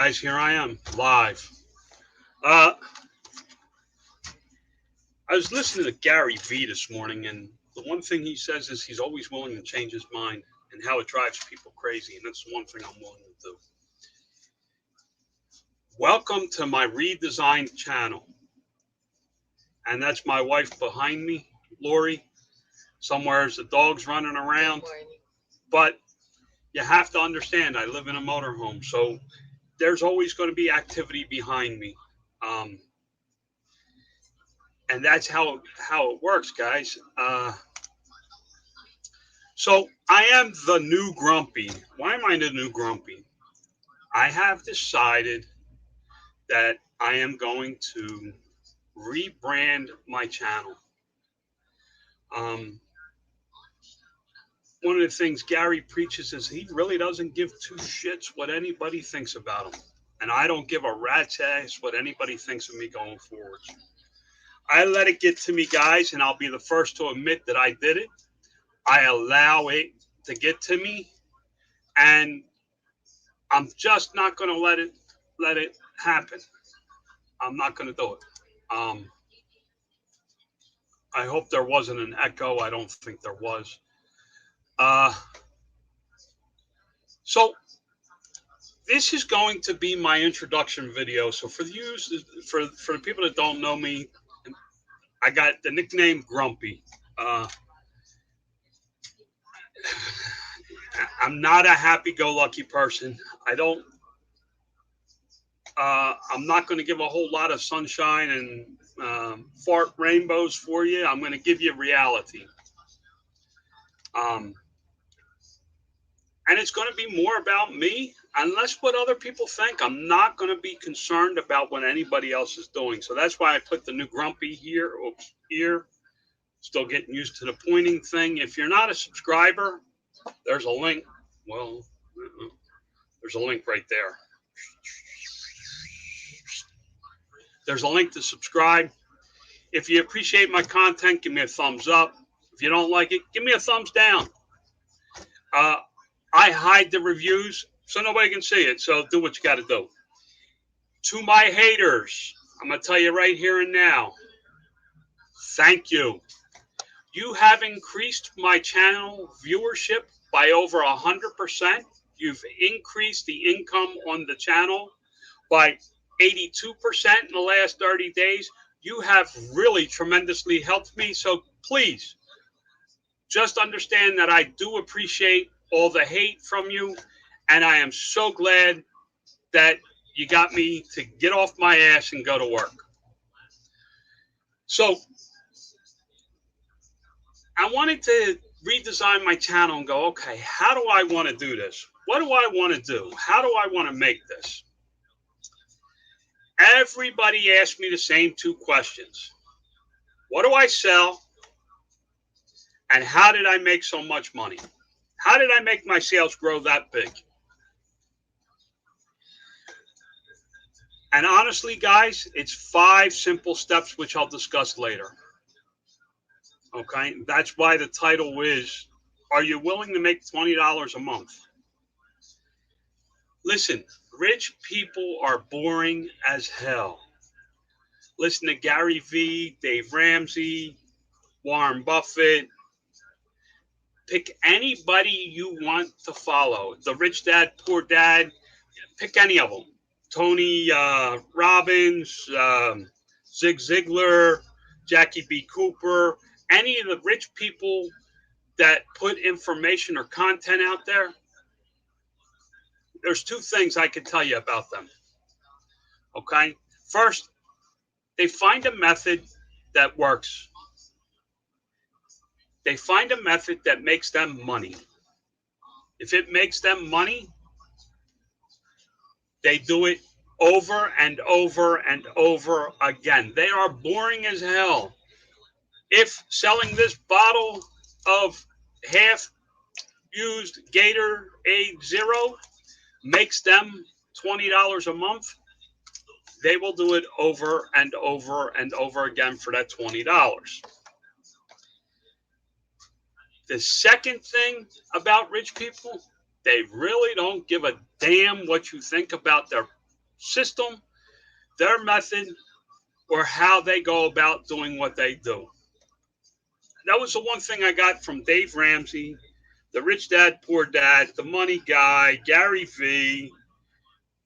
Guys, here I am live. Uh, I was listening to Gary Vee this morning, and the one thing he says is he's always willing to change his mind and how it drives people crazy. And that's the one thing I'm willing to do. Welcome to my redesigned channel. And that's my wife behind me, Lori. Somewhere's the dog's running Good around. morning. But you have to understand, I live in a motorhome. So there's always going to be activity behind me. Um, and that's how it works, guys. So I am the new grumpy. Why am I the new grumpy? I have decided that I am going to rebrand my channel. Um, One of the things Gary preaches is he really doesn't give two shits what anybody thinks about him. And I don't give a rat's ass what anybody thinks of me going forward. I let it get to me, guys, and I'll be the first to admit that I did it. I allow it to get to me, and I'm just not going to let it happen. I'm not going to do it. Um, I hope there wasn't an echo. I don't think there was. Uh, so this is going to be my introduction video. So for the people that don't know me, I got the nickname Grumpy. Uh, I'm not a happy-go-lucky person. I don't. I'm not going to give a whole lot of sunshine and fart rainbows for you. I'm going to give you reality. Um, and it's going to be more about me. Unless what other people think, I'm not going to be concerned about what anybody else is doing. So that's why I put the new grumpy here. Oops, here. Still getting used to the pointing thing. If you're not a subscriber, there's a link. Well, there's a link right there. There's a link to subscribe. If you appreciate my content, give me a thumbs up. If you don't like it, give me a thumbs down. Uh, I hide the reviews so nobody can see it. So do what you got to do. To my haters, I'm going to tell you right here and now, thank you. You have increased my channel viewership by over 100%. You've increased the income on the channel by 82% in the last 30 days. You have really tremendously helped me. So please just understand that I do appreciate all the hate from you. And I am so glad that you got me to get off my ass and go to work. So I wanted to redesign my channel and go, okay, how do I want to do this? What do I want to do? How do I want to make this? Everybody asked me the same two questions. What do I sell? And how did I make so much money? How did I make my sales grow that big? And honestly, guys, it's 5 simple steps, which I'll discuss later. Okay. That's why the title is, are you willing to make $20 a month? Listen, rich people are boring as hell. Listen to Gary Vee, Dave Ramsey, Warren Buffett. Pick anybody you want to follow. The Rich Dad, Poor Dad. Pick any of them. Tony Robbins, Zig Ziglar, Jackie B. Cooper. Any of the rich people that put information or content out there. There's 2 things I can tell you about them. Okay. First, they find a method that works. They find a method that makes them money. If it makes them money, they do it over and over and over again. They are boring as hell. If selling this bottle of half used Gatorade Zero makes them $20 a month, they will do it over and over and over again for that $20. The second thing about rich people, they really don't give a damn what you think about their system, their method, or how they go about doing what they do. That was the one thing I got from Dave Ramsey, the Rich Dad Poor Dad, the Money Guy, Gary Vee,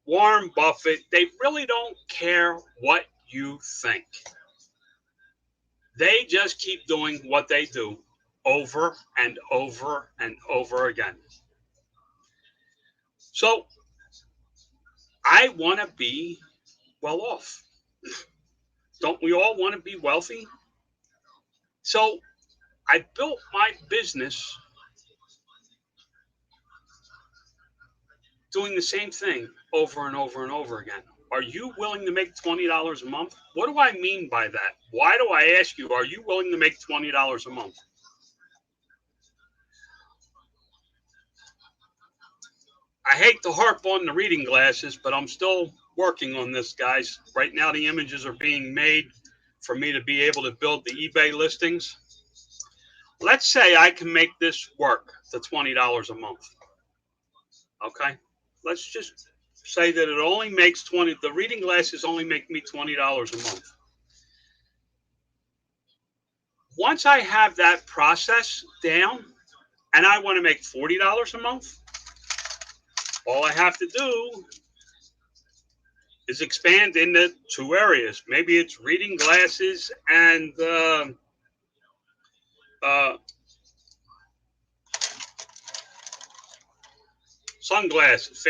Warren Buffett. They really don't care what you think. They just keep doing what they do over and over and over again. So I want to be well off. Don't we all want to be wealthy? So I built my business doing the same thing over and over and over again. Are you willing to make $20 a month? What do I mean by that? Why do I ask you, are you willing to make $20 a month? I hate to harp on the reading glasses, but I'm still working on this, guys. Right now, the images are being made for me to be able to build the eBay listings. Let's say I can make this work to $20 a month. Okay? Let's just say that it only makes 20, the reading glasses only make me $20 a month. Once I have that process down and I want to make $40 a month, all I have to do is expand into two areas. Maybe it's reading glasses and sunglasses.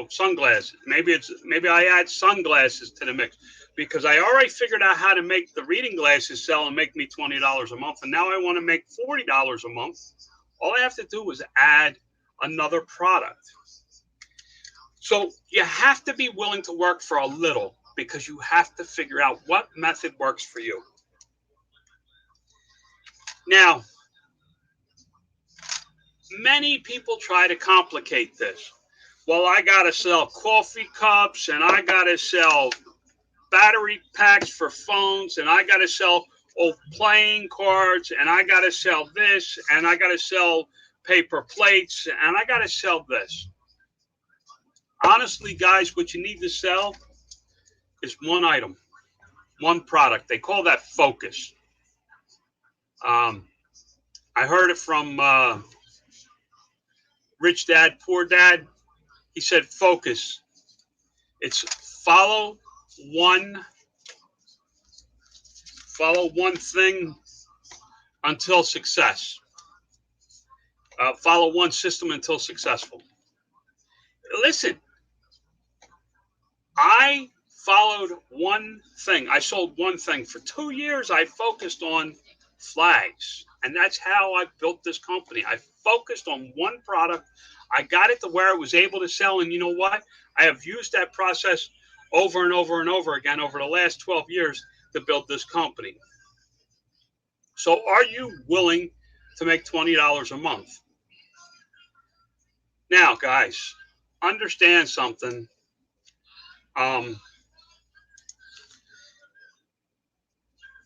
Sunglasses. Maybe I add sunglasses to the mix because I already figured out how to make the reading glasses sell and make me $20 a month, and now I want to make $40 a month. All I have to do is add another product. So you have to be willing to work for a little because you have to figure out what method works for you. Now, many people try to complicate this. Well, I got to sell coffee cups and I got to sell battery packs for phones and I got to sell old playing cards and I got to sell this and I got to sell paper plates and I got to sell this. Honestly, guys, what you need to sell is one item, one product. They call that focus. I heard it from Rich Dad, Poor Dad. He said focus. It's follow one thing until success. Follow one system until successful. Listen, I followed one thing. I sold one thing. For 2 years, I focused on flags. And that's how I built this company. I focused on one product. I got it to where it was able to sell. And you know what? I have used that process over and over and over again over the last 12 years to build this company. So are you willing to make $20 a month? Now, guys, understand something.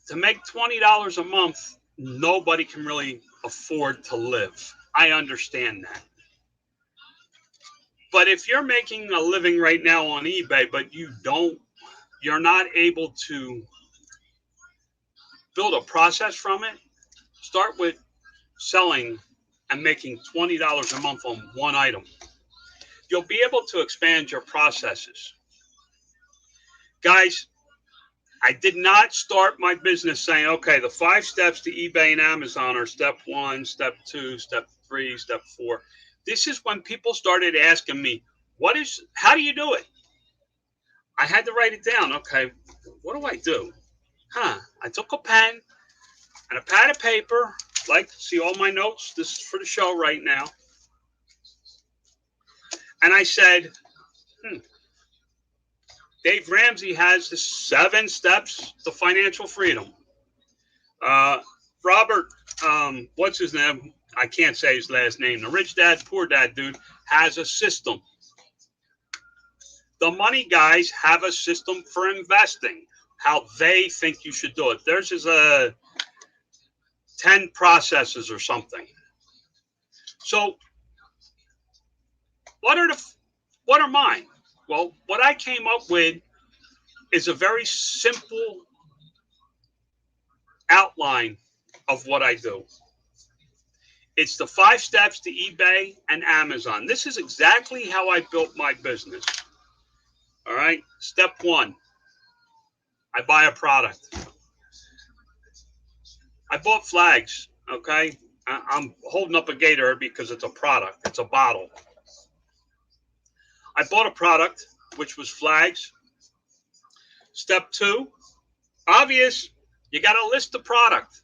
To make $20 a month, nobody can really afford to live. I understand that. But if you're making a living right now on eBay, but you're not able to build a process from it, start with selling and making $20 a month on one item. You'll be able to expand your processes. Guys, I did not start my business saying, okay, the 5 steps to eBay and Amazon are step 1, step 2, step 3, step 4. This is when people started asking me, how do you do it? I had to write it down. Okay, what do I do? I took a pen and a pad of paper. Like, see all my notes? This is for the show right now. And I said, Dave Ramsey has the 7 steps to financial freedom. Robert, what's his name? I can't say his last name. The Rich Dad, Poor Dad dude has a system. The money guys have a system for investing, how they think you should do it. Theirs is 10 processes or something. So what are mine? Well, what I came up with is a very simple outline of what I do. It's the 5 steps to eBay and Amazon. This is exactly how I built my business. All right. Step one, I buy a product. I bought flags. Okay. I'm holding up a gator because it's a product, it's a bottle. I bought a product, which was flags. Step two, obvious, you got to list the product.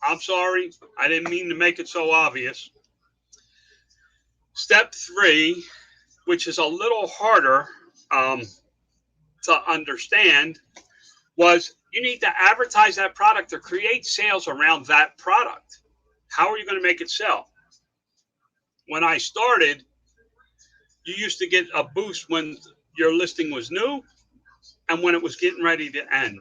I'm sorry, I didn't mean to make it so obvious. Step three, which is a little harder to understand, was you need to advertise that product or create sales around that product. How are you going to make it sell? When I started, you used to get a boost when your listing was new and when it was getting ready to end.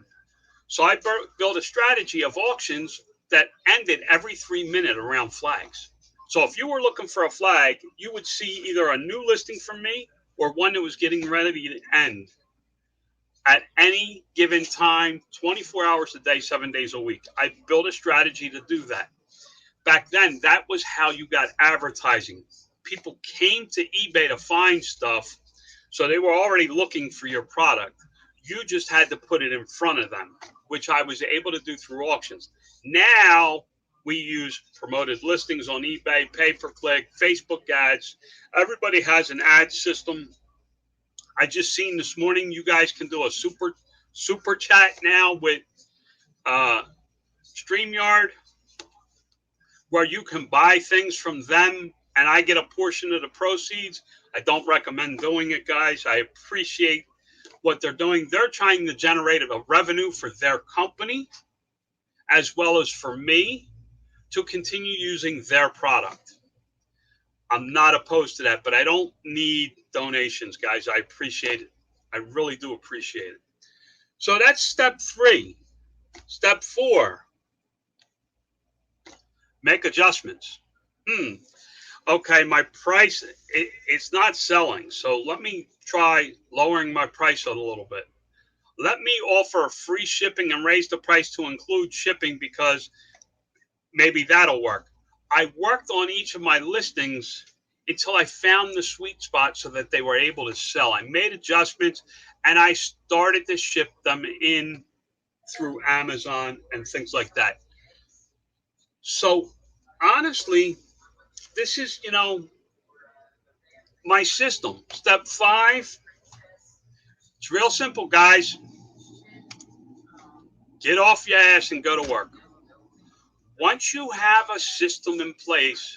So I built a strategy of auctions that ended every 3 minutes around flags. So if you were looking for a flag, you would see either a new listing from me or one that was getting ready to end at any given time, 24 hours a day, 7 days a week. I built a strategy to do that. Back then, that was how you got advertising. People came to eBay to find stuff, so they were already looking for your product. You just had to put it in front of them, which I was able to do through auctions. Now we use promoted listings on eBay, pay-per-click, Facebook ads. Everybody has an ad system. I just seen this morning you guys can do a super chat now with uh, StreamYard, where you can buy things from them and I get a portion of the proceeds. I don't recommend doing it, guys. I appreciate what they're doing. They're trying to generate a revenue for their company as well as for me to continue using their product. I'm not opposed to that, but I don't need donations, guys. I appreciate it. I really do appreciate it. So that's step three. Step four, make adjustments. Okay, my price, it's not selling. So let me try lowering my price a little bit. Let me offer free shipping and raise the price to include shipping because maybe that'll work. I worked on each of my listings until I found the sweet spot so that they were able to sell. I made adjustments and I started to ship them in through Amazon and things like that. So honestly, this is, my system. Step five, it's real simple, guys. Get off your ass and go to work. Once you have a system in place,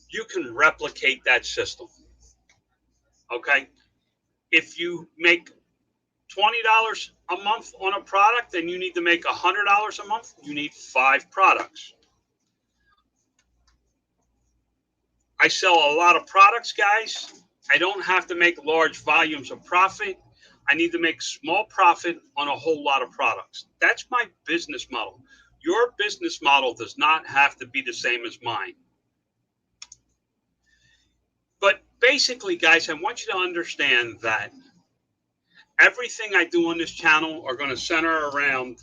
you can replicate that system. Okay? If you make $20 a month on a product and you need to make $100 a month, you need 5 products. I sell a lot of products, guys. I don't have to make large volumes of profit. I need to make small profit on a whole lot of products. That's my business model. Your business model does not have to be the same as mine. But basically, guys, I want you to understand that everything I do on this channel are going to center around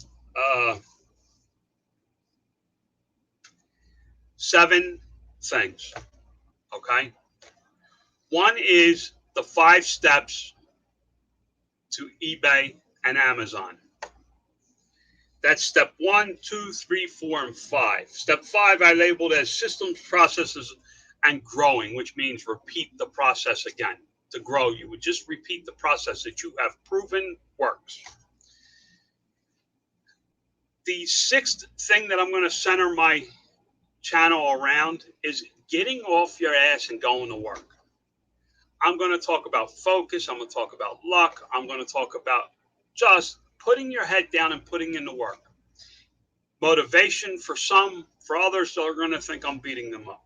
7 things. Okay? One is the 5 steps to eBay and Amazon. That's step 1, 2, 3, 4, and 5. Step 5 I labeled as systems, processes, and growing, which means repeat the process again. To grow, you would just repeat the process that you have proven works. The 6th thing that I'm going to center my channel around is getting off your ass and going to work. I'm going to talk about focus. I'm going to talk about luck. I'm going to talk about just putting your head down and putting in the work. Motivation for some, for others, they're going to think I'm beating them up.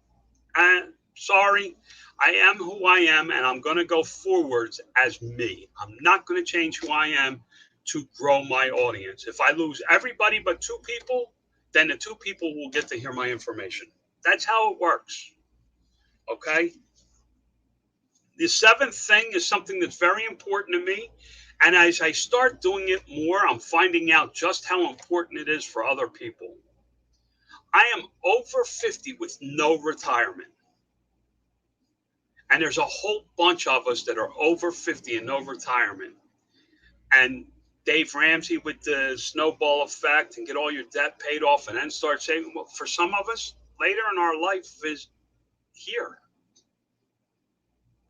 And sorry, I am who I am, and I'm going to go forwards as me. I'm not going to change who I am to grow my audience. If I lose everybody but 2 people, then the 2 people will get to hear my information. That's how it works. Okay? The seventh thing is something that's very important to me. And as I start doing it more, I'm finding out just how important it is for other people. I am over 50 with no retirement. And there's a whole bunch of us that are over 50 and no retirement. And Dave Ramsey with the snowball effect and get all your debt paid off and then start saving. Well, for some of us, later in our life is here.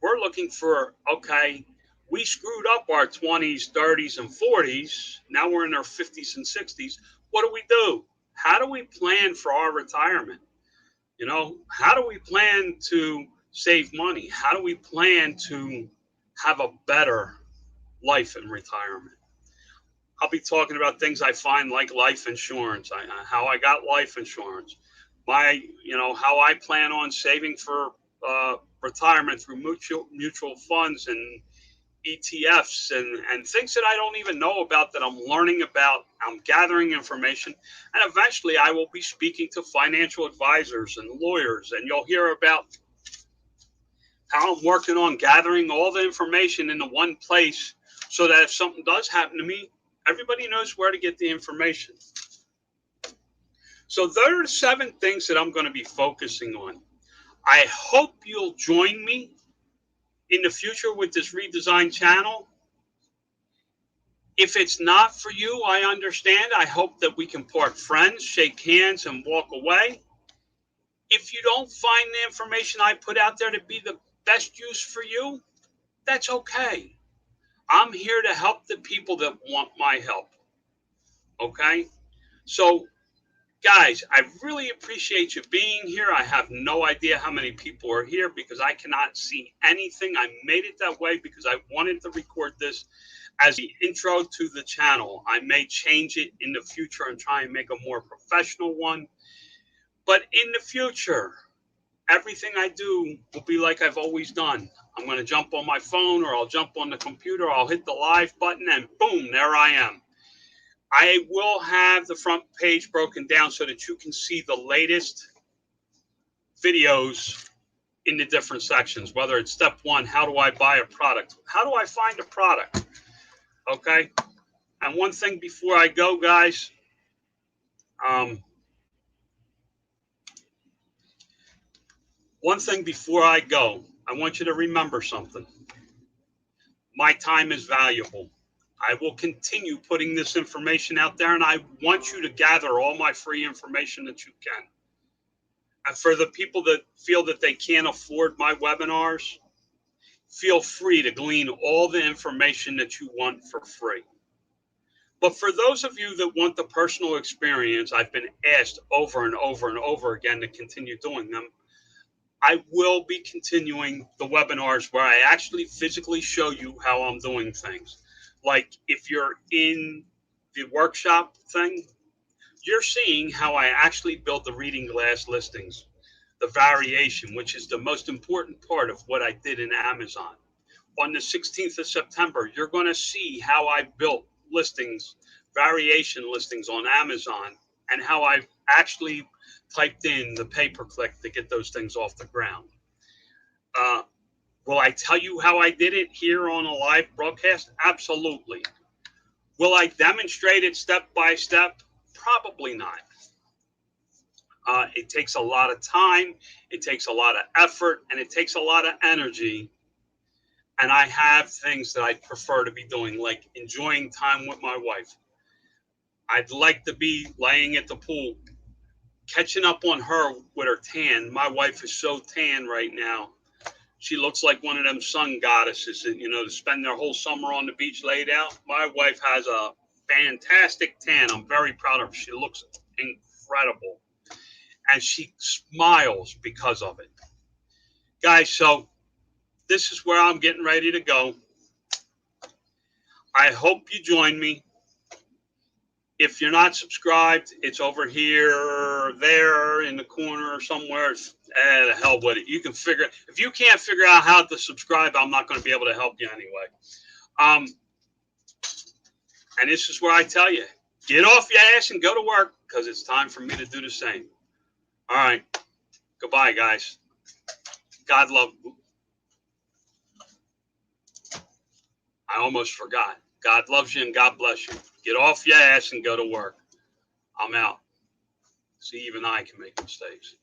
We're looking for, okay, we screwed up our 20s, 30s, and 40s. Now we're in our 50s and 60s. What do? How do we plan for our retirement? You know, how do we plan to save money? How do we plan to have a better life in retirement? I'll be talking about things I find like life insurance, how I got life insurance, how I plan on saving for retirement through mutual funds and ETFs and things that I don't even know about that I'm learning about. I'm gathering information, and eventually I will be speaking to financial advisors and lawyers, and you'll hear about how I'm working on gathering all the information into one place so that if something does happen to me, everybody knows where to get the information. So there are 7 things that I'm going to be focusing on. I hope you'll join me in the future with this redesigned channel. If it's not for you, I understand. I hope that we can part friends, shake hands, and walk away. If you don't find the information I put out there to be the best use for you, that's okay. I'm here to help the people that want my help. Okay? So, guys, I really appreciate you being here. I have no idea how many people are here because I cannot see anything. I made it that way because I wanted to record this as the intro to the channel. I may change it in the future and try and make a more professional one. But in the future, everything I do will be like I've always done. I'm going to jump on my phone or I'll jump on the computer. I'll hit the live button and boom, there I am. I will have the front page broken down so that you can see the latest videos in the different sections, whether it's step 1, how do I buy a product? How do I find a product? Okay. And one thing before I go, guys, I want you to remember something. My time is valuable. I will continue putting this information out there, and I want you to gather all my free information that you can. And for the people that feel that they can't afford my webinars, feel free to glean all the information that you want for free. But for those of you that want the personal experience, I've been asked over and over and over again to continue doing them. I will be continuing the webinars where I actually physically show you how I'm doing things. Like if you're in the workshop thing, you're seeing how I actually built the reading glass listings, the variation, which is the most important part of what I did in Amazon. On the 16th of September, you're going to see how I built listings, variation listings on Amazon, and how I actually typed in the pay-per-click to get those things off the ground. Will I tell you how I did it here on a live broadcast? Absolutely. Will I demonstrate it step by step? Probably not. It takes a lot of time, it takes a lot of effort, and it takes a lot of energy. And I have things that I prefer to be doing, like enjoying time with my wife. I'd like to be laying at the pool, catching up on her with her tan. My wife is so tan right now. She looks like one of them sun goddesses, to spend their whole summer on the beach laid out. My wife has a fantastic tan. I'm very proud of her. She looks incredible. And she smiles because of it. Guys, so this is where I'm getting ready to go. I hope you join me. If you're not subscribed, it's over here, there, in the corner somewhere. The hell with it. You can figure it. If you can't figure out how to subscribe, I'm not going to be able to help you anyway. And this is where I tell you, get off your ass and go to work because it's time for me to do the same. All right. Goodbye, guys. God love you. I almost forgot. God loves you and God bless you. Get off your ass and go to work. I'm out. See, even I can make mistakes.